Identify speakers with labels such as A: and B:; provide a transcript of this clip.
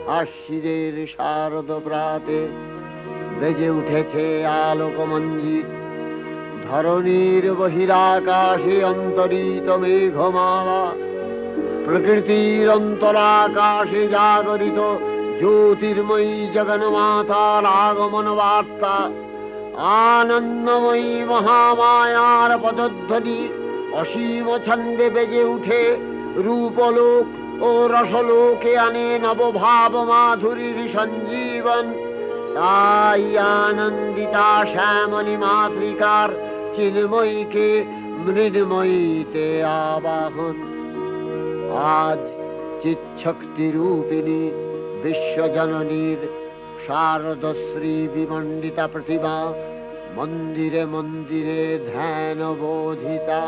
A: আশ্বিনের শারদ প্রাতে বেজে উঠেছে আলোক মঞ্জিত। ধরণীর বহিরাকাশে অন্তরিত মেঘমালা, প্রকৃতির অন্তরাকাশে জাগরিত জ্যোতির্ময়ী জগন্মাতার আগমন বার্তা। আনন্দময়ী মহামায়ার পদধ্বনি অসীম ছন্দে বেজে উঠে রূপলোক ও রসলোকে আনে নবভাব মাধুরীর সঞ্জীবন। তাই আনন্দিতা শ্যামলী মাতৃকার চিন্ময়ীকে মৃন্ময়ীতে আবাহন। আজ চিৎশক্তি রূপিণী বিশ্বজননীর শারদশ্রী বিমণ্ডিতা প্রতিমা মন্দিরে মন্দিরে ধ্যান বোধিতা।